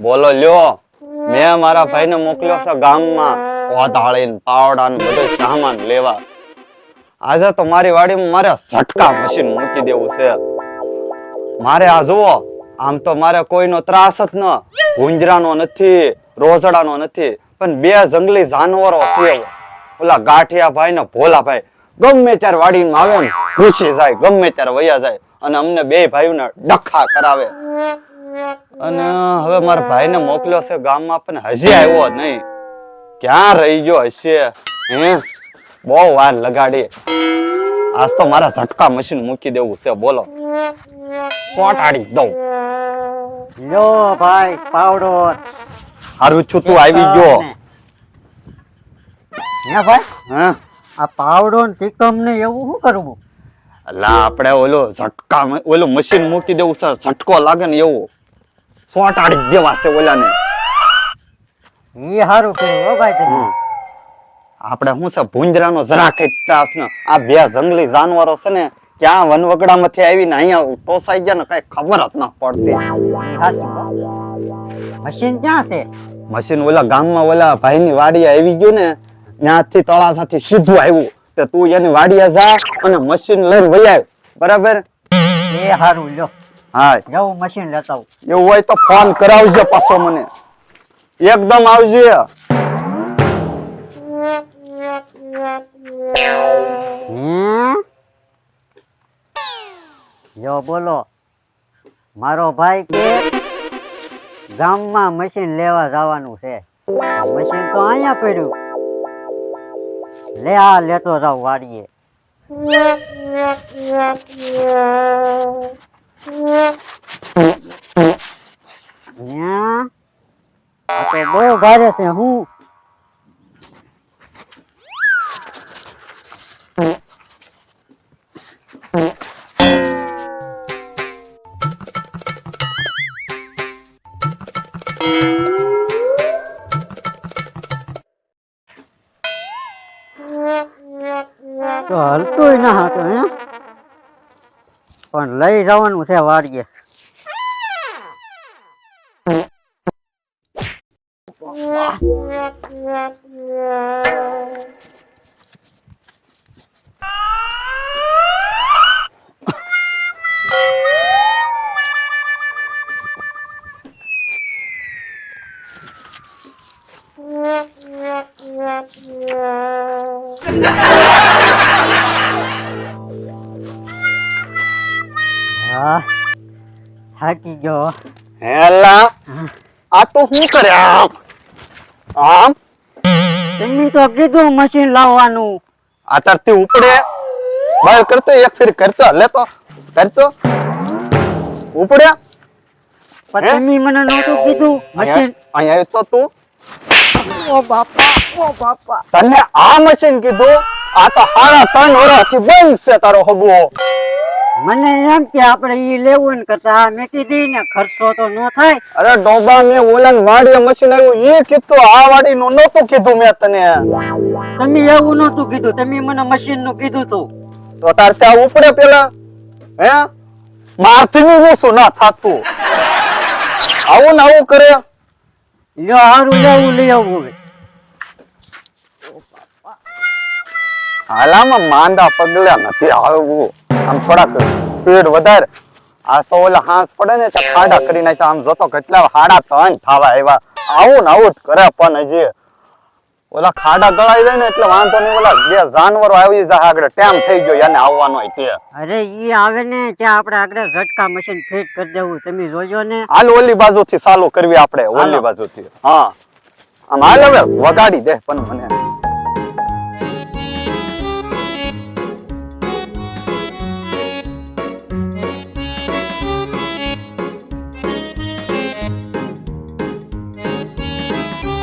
બોલો લ્યો, મેં મારા ભાઈને મોકલ્યો છે ગામમાં કોદાળીને પાવડાને બધો સામાન લેવા. આજે તો મારી વાડીમાં મારે ઝટકા મશીન મૂકી દેવું છે. મારે આ જુઓ, આમ તો મારે કોઈનો ત્રાસ જ ન, ભૂંજરાનો નથી, રોઝડાનો નથી, પણ બે જંગલી જાનવરો છે. ઓલા ગાંઠિયા ભાઈ ને ભોલા ભાઈ ગમે ત્યારે વાડીમાં આવે ને ઘૂસી જાય, ગમે ત્યારે વયા જાય અને અમને બે ભાઈઓને ડખા કરાવે. અને હવે મારા ભાઈને મોકલ્યો છે ગામમાં, પણ હજી આવ્યો નહીં. ક્યાં રહી ગયો હશે? હે, બહુ વાર લગાડી. આજ તો મારા ઝટકા મશીન મૂકી દેવું છે. બોલો, કોટાડી દઉં. લો ભાઈ પાવડો. હારું છું તું આવી ગયો. હે ભાઈ, હા, આ પાવડો ને તીકમ ને એવું શું કરવું? અલા આપણે ઓલું મશીન મૂકી દેવું છે, ઝટકો લાગે ને એવું સોટાડી દેવા છે ઓલાને. ઈ હારું કર્યું હો ભાઈ તમે. આપણે શું છે, ભૂંજરાનો જરા કઈ ત્રાસ ન. આ બે જંગલી જાનવરો છે ને, ક્યાં વનવગડામાંથી આવીને અહીંયા ટોસાઈ ગયા ને કઈ ખબર જ ના પડતી. ઈ હાસું હો. મશીન ક્યાં છે? મશીન ઓલા ગામમાં ઓલા ભાઈની વાડીએ આવી ગયું ને, ત્યાંથી તળાસાથી સીધું આવ્યું. તે તું એની વાડીએ જા અને મશીન લઈને વઈ આવ. બરાબર? એ હારું લ્યો. હા, જવું મશીન લેતા આવું. એવું હોય તો ફોન કરાવજો પાછો મને. એકદમ આવજો. યો બોલો, મારો ભાઈ કે ગામમાં મશીન લેવા જવાનું છે. મશીન તો અહીંયા પડ્યું. લે આ લેતો જાવ વાડીએ. આ તો બહુ ભારે છે. હું તો હલતું ના હતું હે, પણ લઈ જવાનું છે વાડીએ. હા, થાકી ગયો. હેલા, આ તો શું કરે? આમ આમ તમે તો કીધું મશીન લાવવાનું. આ તરતી ઉપડે બાય કરતો, એક ફેર કરતો, લેતો કરતો ઉપડે. પણ તમે મને નહોતું કીધું મશીન. અહીંયા આવ્યો તો તું. ઓ બાપા, ઓ બાપા. તને આ મશીન કીધું? આ તો 3.5 વર્ષથી બંધ છે તારો હગવો. મને એમ કે આપણે ઈ લેવું ને કરતા મેં કીધી ને ખર્ચો તો ન થાય. અરે ડોબા, મેં ઓલાન વાડીએ મશીન આવ્યું એ કીધું, આ વાડી નું નહોતું કીધું મેં તને. તમે એવું નહોતું કીધું, તમે મને મશીન નું કીધું તું. તો તાર ત્યાં ઉપડે પેલા હે મારથી નું શું ના થાતું. આવું ને આવું કરે. લ્યો હારું લેવું લઈ આવું હવે. હાલામાં માંદા પગલા નથી આવવું. આમ થોડાક સ્પીડ વધારે. આ તો ઓલા હાંસ પડે ને ત્યાં ખાડા કરી નાખ્યા. આમ જોતો કેટલા 3.5 થાવા આવ્યા. આવું ને આવું જ કરે. પણ હજી ઓલા ખાડા ગળાઈ જાય ને એટલે વાંધો નહીં. ઓલા બે જાનવરો આવી જાય આગળ, ટાઈમ થઈ ગયો એને આવવાનો હોય તે. અરે ઈ આવે ને ત્યાં આપણે આગળ ઝટકા મશીન ફિટ કરી દેવું. તમે જોજો ને. હાલ ઓલી બાજુથી ચાલુ કરવી આપણે. ઓલી બાજુથી. હા, આમ હાલ હવે વગાડી દે પણ મને.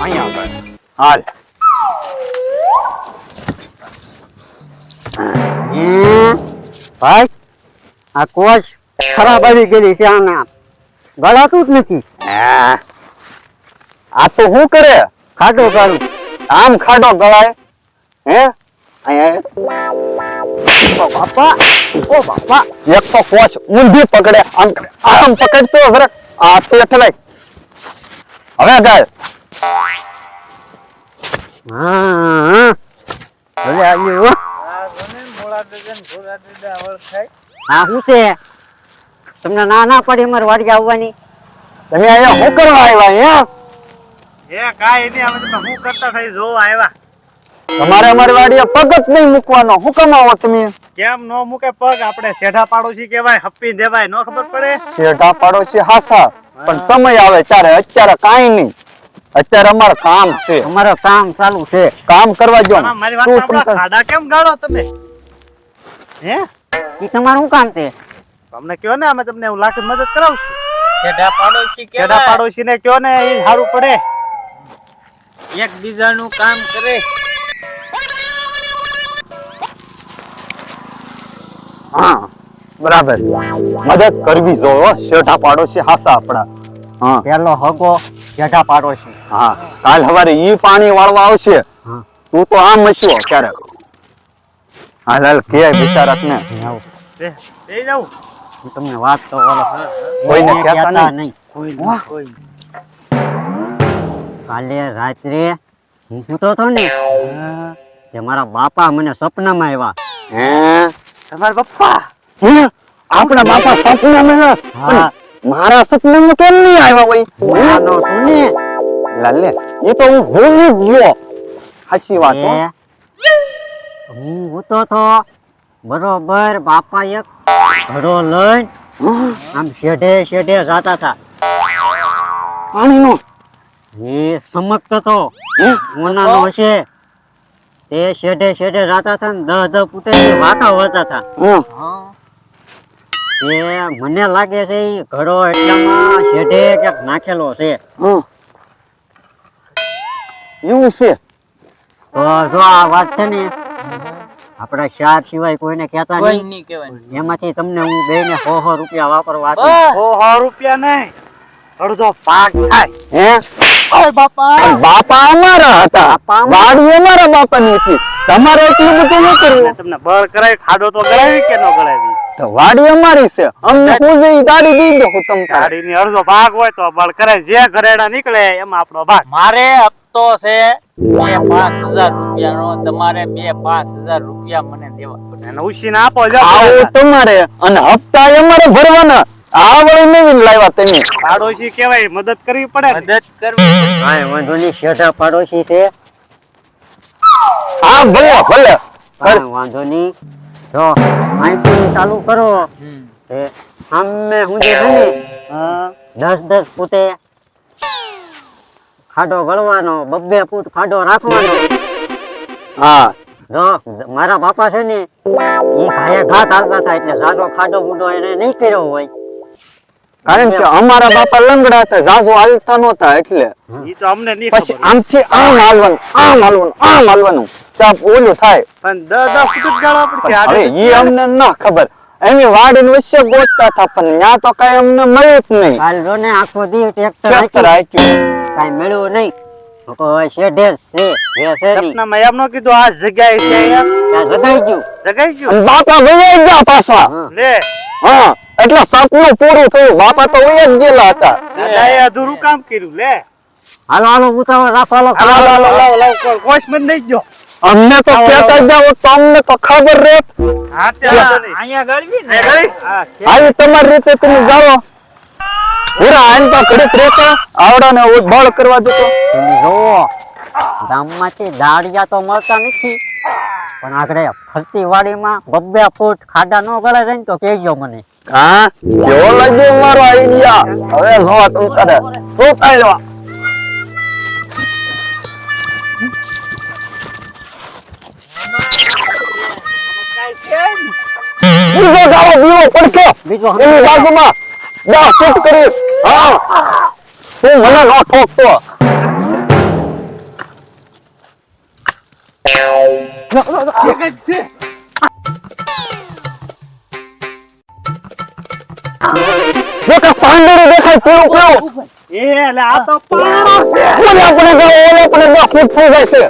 અહીંયા હાલ. ભાઈ, આ કોચ ખરાબ આવી ગયેલી છે. આને ગળાતું જ નથી. આ તો શું કરે? ખાડો ગાળું. આમ ખાડો ગળાય હે? ઓ બાપા, ઓ બાપા. એક તો કોચ ઊંધી પકડે, આમ કરે, આમ પકડતો જરાક હાથથી અઠલાય. હવે ગાય હા હવે આવ્યું હો. હા શું છે તમને ના ના પડી અમારે વાડી આવવાની? તમે અહીંયા શું કરવા આવ્યા એ કાઈ નહીં, અમે તમે શું કરતા થઈ જોવા આવ્યા. તમારે અમારી વાડીએ પગ જ નહીં મૂકવાનો, શું કમાવો તમે? કેમ નો મૂકે પગ? આપણે શેઠા પાડોશી કહેવાય, હપ્પી દેવાય, નો ખબર પડે? શેઠા પાડોશી હાસા, પણ સમય આવે ત્યારે, અત્યારે કાંઈ નહીં. અત્યારે અમારે કામ છે, અમારે કામ ચાલુ છે. કામ કરવા જો. ના, મારી વાત સાંભળો, ખાડા કેમ ગાળો તમે? હે? ઈ તમારું શું કામ છે? તમને કયો ને, અમે તમને લાખ મદદ કરાવશું. છેડા પાડોશી શેઠા કેવાય, પાડોશી ને કયો ને, એ સારું પડે. એકબીજાનું કામ કરે. હા બરાબર, મદદ કરવી જો હો, શેઠા પાડોશી હાસા આપડા. હા પેલો હગો જેઠા પાડોશી. હા, કાલ સવારે ઈ પાણી વાળવા આવશે. હા. તું તો આમ મસ્યો ક્યારેક. હાલ હાલ કે બિચારક ને આવું. એ જાઉં. હું તમને વાત તો બોલો કોઈને કહેતા નહીં. નહીં. કાલે રાત્રે હું સૂતો હતો ને તે મારા બાપા મને સપનામાં આવ્યા. હે તમારા પપ્પા હે? આપણા બાપા સપનામાં હા. મારા સપનામાં કેમ નહીં આવ્યા હોય? આનો શું ને લાલે એ તો હું ભૂલી જ ગયો. હાચી વાત હો. હું સૂતો હતો બરોબર બાપા એક ઘડો લઈને આમ શેઢે શેઢે જાતા હતા. પાણીનો એ સમકતો હતો હે? મોનાનો હશે તે શેઢે શેઢે જાતા હતા ને 10 ફૂટે વાતા વળતા હતા. હા. તે મને લાગે છે ઈ ઘડો એટલામાં શેઢે ક્યાંક નાખેલો છે. હા. એવું છે. તો જો આ વાત છે ને આપણા ચાર સિવાય કોઈને કહેતા કોઈ નહીં. નહીં કહેવાય. એમાંથી તમને હું બેને 100 રૂપિયા વાપરવા આપું. બસ. 100 રૂપિયા નહીં, અડધો ભાગ થાય. હે? ઓય બાપા, પણ બાપા અમારા હતા. બાપા વાડી અમારા બાપાની હતી. તમારે એટલું બધું ન કરવું. તમને બળ કરાવી, ખાડો તો કરાવી કે ન કરાવી? તો વાડી અમારી છે. અમને હું જે ઈ દાડી દઈ દો હું તમ તારે. ગાડીની અડધો ભાગ હોય તો બળ કરાવી, જે ઘરેડા નીકળે એમાં આપણો ભાગ. મારે હપ્તો છે 5,000 રૂપિયાનો, તમારે 5,000 રૂપિયા મને દેવા પડે. એને ઉછીને આપો જો. આવું તમારે અને હપ્તા અમારે ભરવાના. આ વળી નવીન લાવ્યા તમે. પાડોશી કહેવાય, મદદ કરવી પડે ને. મદદ કરવી. કાંઈ વાંધો નહીં શેઠા પાડોશી છે. હા ભલે ભલે. કાંઈ વાંધો નહીં. જો અહીંથી ચાલુ કરો તે સામે હું જે છે ને હા. 10 ફૂટે ખાડો ગળવાનો, 2 ફૂટ ખાડો રાખવાનો. હા જો મારા બાપા છે ને એ ઘાએ ઘા ચાલતા હતા એટલે જાજો ખાડો બુડો એને નહીં કર્યો હોય. કારણ કે અમારા બાપા લંગડા હતા, જાજુ હાલતા નહોતા એટલે. ઈ તો અમને નહીં પછી ખબર. આમથી આમ હાલવાનું, આમ હાલવાનું, આમ હાલવાનું. ત્યાં ઓલું થાય. પણ 10 ફૂટ જ ગાળવા પડશે. હવે આડે ઈ અમને ના ખબર. એની વાડીની વચ્ચે ગોતતા હતા પણ ન્યા તો કઈ અમને મળ્યું જ નહીં. કાલ જો ને આખો દી ટ્રેક્ટર ટ્રેક્ટર હાંક્યું. હાંક્યું. કાંઈ મળ્યું નહીં. હું કહું હવે શેઢે જ છે જે છે નહીં સપનામાં એમ ન કીધું આ જગ્યાએ છે એમ. ત્યાં જગાઈ ગયું. જગાઈ ગયું. અને બાપા વયા ગયા પાછા. હા. લે, હા એટલે સપનું પૂરું થયું. બાપા તો વયા જ ગયેલા હતા. દાદાએ અધૂરું કામ કર્યું. લે, હાલો હાલો ઉતાવળ રાખો હાલો લાવ, લાવ, લાવ, લાવ, કોશ મને દઈ ગયો. અમને તો કહેતા જાઓ તો અમને તો ખબર રહેત. હા, તે વાંધો નહીં. અહીંયા ગળવી એ ને. ગળી? હા, છે. આવી તમારી રીતે તમે જાઓ. પૂરા આન તો ઘડીક રહેતા આવડાને બળ કરવા દેતો. તમે જોવો ગામમાંથી દાળિયા તો મળતા નથી પણ આગળ ફરતી વાડીમાં 2 ફૂટ ખાડા ન ગળે જાય ને તો કહેજો મને. હા કેવો લાગ્યો મારો આઈડિયા. હવે જોવા તું કરે શું કાઢવા. બીજો ગાળો બીવો પડખે બીજો એની બાજુમાં 10 ફૂટ કરી. હા તું મને ન ઠોકતો. એક જ છે. જો કે પાંદડું દેખાય પીળું પીળું. એ લે, આ તો પાડો છે. ઓલે આપણે ગાળો ઓલે આપણે 10 ફૂટ થઈ જાય છે.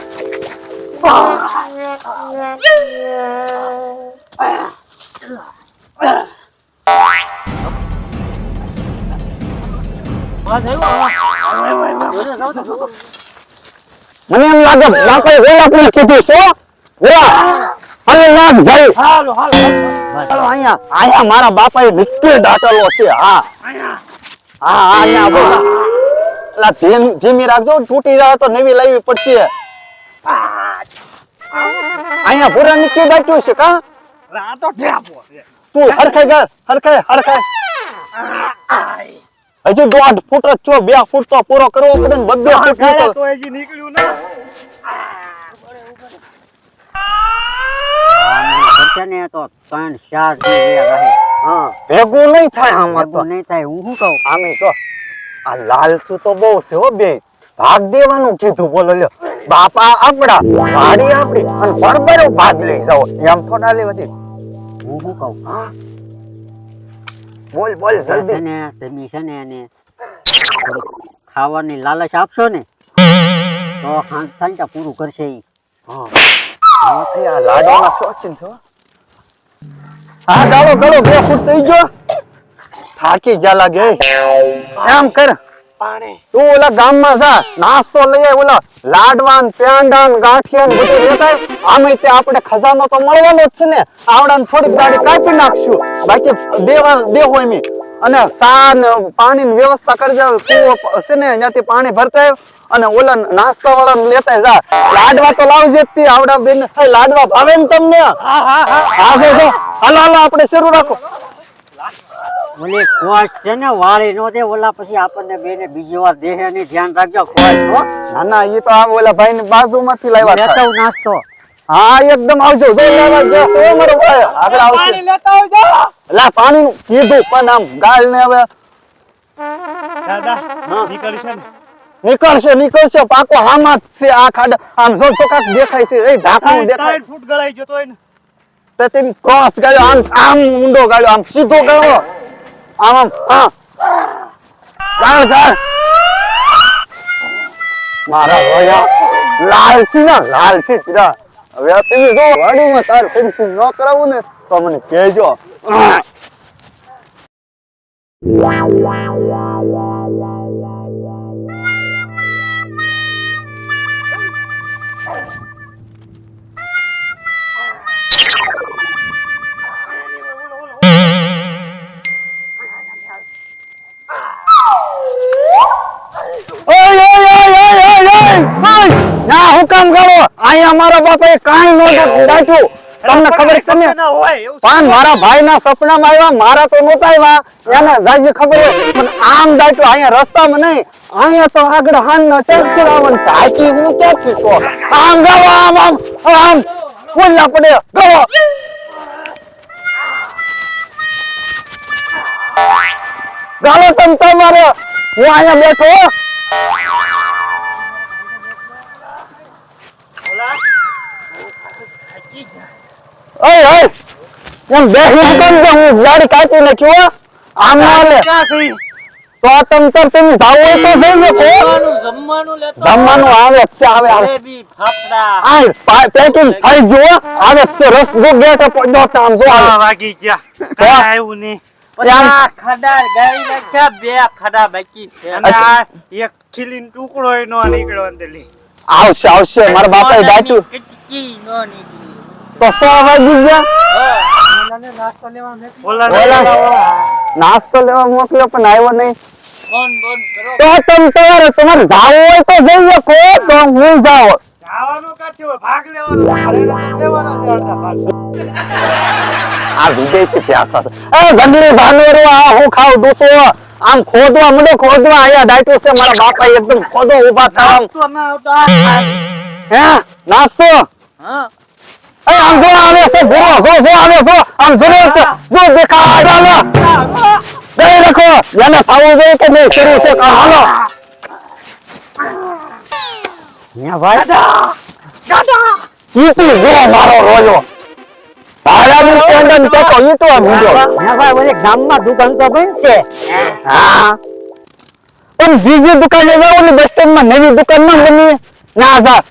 મને એમ લાગે બાપાએ વેલા પણ કીધું છે હો. વેલા હાલે નાખ જાય. હાલો હાલો ચાલો અહીંયા અહીંયા મારા બાપાએ નક્કી દાટેલો છે. હા હા અહીંયા બોલા એલા ધીમી રાખજો, તૂટી જાય તો નવી લાવવી પડશે. અહીંયા ભૂરા નક્કી દાટ્યું છે કા? આ તો ઢેપો છે. તું હરખાઈ ગર હરખાઈ હજી 1.5 ફૂટ જ છો, 2 ફૂટ તો પૂરો કરવો પડે ને, 2 ફૂટ ખાડા તો તો હજી નીકળ્યું ના. ખર્ચા ને તો 3-4 દી રહે. હા ભેગું નહીં થાય આમાં તો. એવું નહીં થાય, હું શું કહું? આમે તો આ લાલચું તો બહુ છે હો બે. ભાગ દેવાનું કીધું, બોલો લ્યો. બાપા આપડા વાડી આપડી અને બરોબર ભાગ લઈ જાઓ, એમ થોડા લેવાથી. હું શું કહું? હા બોલ બોલ છે જલ્દી. ને તમે છે ને એને થોડીક ખાવાની લાલચ આપશો ને તો હાથ થાય ત્યાં પૂરું કરશે ઈ. હા હા આ લાડવાના શોખીન છો. હા ગાળો ગાળો 2 ફૂટ થઈ ગયો. થાકી ગયા લાગે. એમ કર પાણી તું ઓલા ગામમાં જા, નાસ્તો લઈ આય, ઓલા લાડવાન પેંડાન ગાંઠિયા ને બધું લેતા આય. આમે તે આપણે ખજાનો તો મળવાનો જ છે ને, આવડાને થોડીક દાડી કાપી નાખશું, બાકી દેવો એમ. અને સા ને પાણીની વ્યવસ્થા કરી જાવ, કૂવો છે ને ત્યાંથી પાણી ભરતા આવ અને ઓલા નાસ્તા વાળા લેતા જા. લાડવા તો લાવજે જ તે, આવડા બેન લાડવા ભાવે ને તમને? હા જો હાલો હાલો આપણે શરૂ રાખો. ઓલી ખોશ છે ને વાળી નો દે, ઓલા પછી આપણને બેને બીજી વાર દેહે ની ધ્યાન રાખજો. ખોશ હો, ના ના એ તો આ ઓલા ભાઈ ની બાજુમાંથી લાવ્યા લેતો હતા. હું નાસ્તો. હા એકદમ આવજો, જો લેવા ગયા છે મારો ભાઈ આગળ આવશે. પાણી લેતા આવજો. લા પાણી નું કીધું પણ આમ ગાળ ને હવે દાદા હા. નીકળશે ને. નીકળશે પાકો આમાં જ છે. આ ખાડા આમ જો તો કાક દેખાય છે, એ ઢાંકણું દેખાય. 3 ફૂટ ગળાઈ ગયો તો એને. તો તેમ ક્રોસ ગાળ્યો, આમ આમ ઊંડો ગાળ્યો, આમ સીધો ગાળ્યો, આમ આમ હા ગાળ મારા રોયા લાલસી ના લાલસી તીરા. હવે તમે જો વાડીમાં તાર ફેન્સિંગ ન કરાવું ને તો મને કહેજો. ના હું કામ કરો? અહીંયા મારા બાપાએ કાંઈ નહોતું દાટ્યું, તમને ખબર છે ને? ના હોય એવું. પણ મારા ભાઈના સપનામાં આવ્યા, મારા તો નહોતા આવ્યા, એને જાજી ખબર હોય. પણ આમ દાટ્યું અહીંયા રસ્તામાં નહીં, અહીંયા તો આગળ હાનના ટેક્સી આવવાનું છે. હાચી હું ક્યાંથી છો? આમ જાઓ, આમ આમ આમ બોલના પડે ગયો. ગાલો તમ તમારે, હું અહીંયા બેઠો હો. ઓય ઓય એમ બેહી કેમ કે હું ગાડી કાપી નાખ્યો હો. આમ ના લે ક્યાં છે ઈ? તો તમે જાવ હોય તો જઈ શકો. જમવાનું લેતો જમવાનું આવે જ છે, આવે જલેબી, ફાફડા. આ પેકિંગ થઈ ગયું હો. આવે જ છે, રસ જો ગેટ પડ્યો તો આમ જો 6 આવે. વાગી ગયા. કાંઈ આવ્યું નહીં. પછી આ ખડા ગાળી નાખ્યા, 2 ખડા બાકી છે. અને આ એક ખીલીનો ટુકડો ય નો નીકળ્યો અંદરથી. આવશે આવશે મારા બાપાએ દાટ્યું કટકી નો નીકળી. તો 6 વાગી ગયા. ઓલા નાસ્તો લેવા મોકલ્યો પણ આવ્યો નહીં. બંધ કરો. તો તમારે જાવું હોય તો જઈ શકો, તો હું જાવ. જવાનું કાચી હોય, ભાગ લેવાનો. ઘરેને તો દેવાના છે અડધા ભાગ. આ વિદેશી પ્યાસા છે. એ જંગલી જાનવરો આ હું ખાવ દોસો આમ ખોદવા મંડો, ખોદવા આયા ડાયટો છે મારા બાપા એકદમ ખોદો ઊભા થાવ. નાસ્તો ના આવતા. હે નાસ્તો હા એ આમ જો આવે છે ભૂરો, જો આવે છો આમ જો દેખાય ચાલો દઈ રાખો. એને ખાવું જોઈએ કે નહીં શરૂ છે કામ હાલો. હે ભાઈ, ઈટુ જો મારો રોયો ભાડાની પેન્ડન ટેકો ઈટુ આ મીંડો. હે ભાઈ, ઓલી ગામમાં દુકાન તો બંધ છે. હા પણ બીજી દુકાને જાવ, ઓલી બસ સ્ટેન્ડ માં નવી દુકાન માં બની ના જા.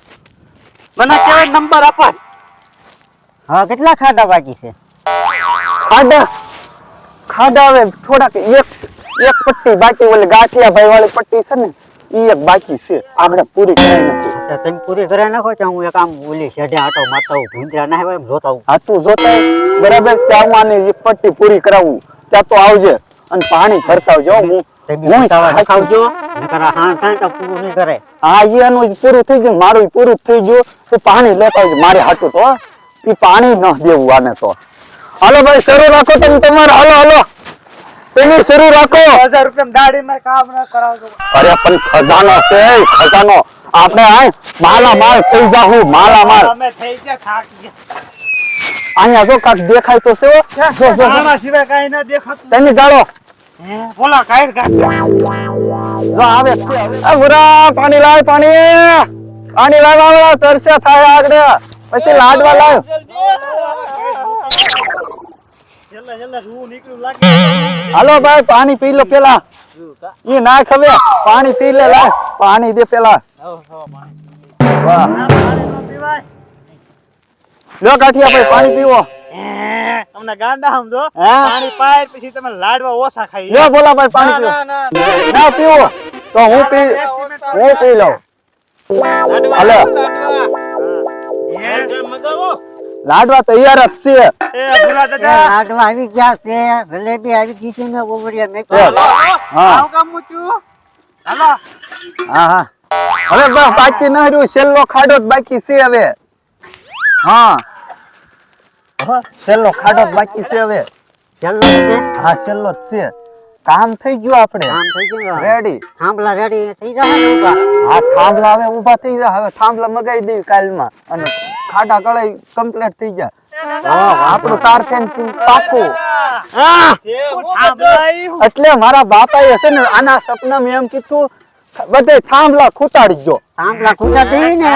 મને કેવો નંબર આપો. હા, કેટલા ખાડા બાકી છે? ખાડા હવે થોડાક એક એક પટ્ટી બાકી ઓલી ગાંઠિયા ભાઈ વાળી પટ્ટી છે ને ઈ એક બાકી છે આપણે પૂરી કરી નાખી. તો તમે પૂરી કરે નાખો તો હું એક આમ ઓલી શેઢે આટો મારતા હું ભૂંજરા ના હોય એમ જોતા હું. હા તું જોતા હોય, બરાબર ત્યાં માને એક પટ્ટી પૂરી કરાવું ત્યાં તો આવજે અને પાણી ભરતા આવજો હું તમે બતાવવા ખાવજો નકર આ હાણ થાય તો પૂરું નહીં કરે. હા એનું પૂરું થઈ ગયું, મારું પૂરું થઈ ગયું, તો પાણી લેતા આવજો મારે હાટું તો ઈ પાણી ન દેવું આને તો. હાલો ભાઈ શરૂ રાખો તમે તમારે, હાલો હાલો તમે શરૂ રાખો. 1000 રૂપિયા દાઢીમાં કામ ન કરાવજો. અરે પણ ખજાનો છે, ખજાનો આપણે આ માલા માલ થઈ જાહું, માલા માલ. અમે થઈ ગયા થાકી ગયા. અહીંયા જો કાક દેખાય તો છે હો. જો જો જો. આના સિવાય કાંઈ ન દેખાતું. તમે ગાળો હે બોલા કાઢ કાઢ. જો આવે છે. આ ભૂરા પાણી લાવ, પાણી લાવ, આવડા તરસ્યા થાય આગળ, પછી લાડવા લાવ. જલ્દી જલ્દી રૂ નીકળ્યું લાગે. હાલો ભાઈ પાણી પી લો પેલા, ઈ ના ખવે પાણી પી લે, લાવ પાણી દે પેલા. વાહ પાણી ન પીવાય. લો કાઠિયા ભાઈ પાણી પીવો. તમને ગાંડા સમજો. હે? પાણી પાય પછી તમે લાડવા ઓછા ખાઈ. લો બોલા ભાઈ પાણી પીવો. ના પીવો તો હું પી લઉં. હાલો લાડવા તૈયાર જ છે. એ ભૂરા દાદા લાડવા આવી ગયા છે, જલેબી આવી ગઈ છે ને ઓવરિયા મેં હા આવ કામ મૂક્યું. હાલો હા હા હવે બસ બાકી ન રહ્યું, છેલ્લો ખાડો જ બાકી છે હવે. હા છેલ્લો ખાડો જ બાકી છે હવે. ચાલો છે હા છેલ્લો જ છે. કામ થઈ ગયું આપણે કામ થઈ ગયું રેડી. થાંભલા રેડી થઈ જાય ને ઊભા. હા થાંભલા હવે ઊભા થઈ જાય, હવે થાંભલા મગાવી દેવી કાલમાં અને ખાડા કળાઈ કમ્પ્લીટ થઈ જાય. આપણું તાર ફેન્સિંગ પાકું. હા એટલે મારા બાપાએ છે ને આના સપનામાં એમ કીધું બધે થાંભલા ખૂતાડી ગયો. થાંભલા ખૂટા થઈ ને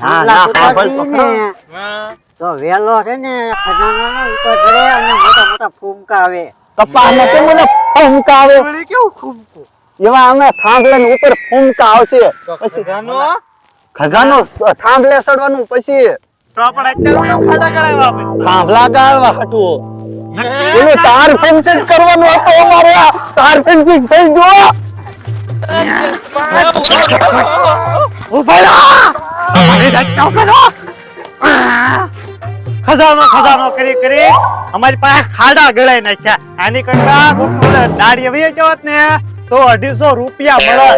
થાંભલા ના, ખૂટા હા, થઈ ભાઈ, ને તો વેલો છે ને ખજાનાનો ઉપર ચડે અને મોટા મોટા ફૂમકા આવે. કપાને કેમ મને ફૂમકા આવે વળી કેવું ખૂમકું. એવા અમે થાંભલાની ઉપર ફૂમકા આવશે. પછી ખજાનો થાંભલે ચડવાનું, પછી તો આપણે અત્યારે કેમ ખાડા કરાવ્યા આપણે. થાંભલા ગાળવા હતું. એનું તાર ફેન્સિંગ કરવાનું હતું અમારે. તાર ફેન્સિંગ થઈ ગયો. ખજાનો કરી કરી અમારી પાસે ખાડા ગળાઈ નાખ્યા. આની કરતા દાડી આવી જવત ને તો 250 રૂપિયા મળે.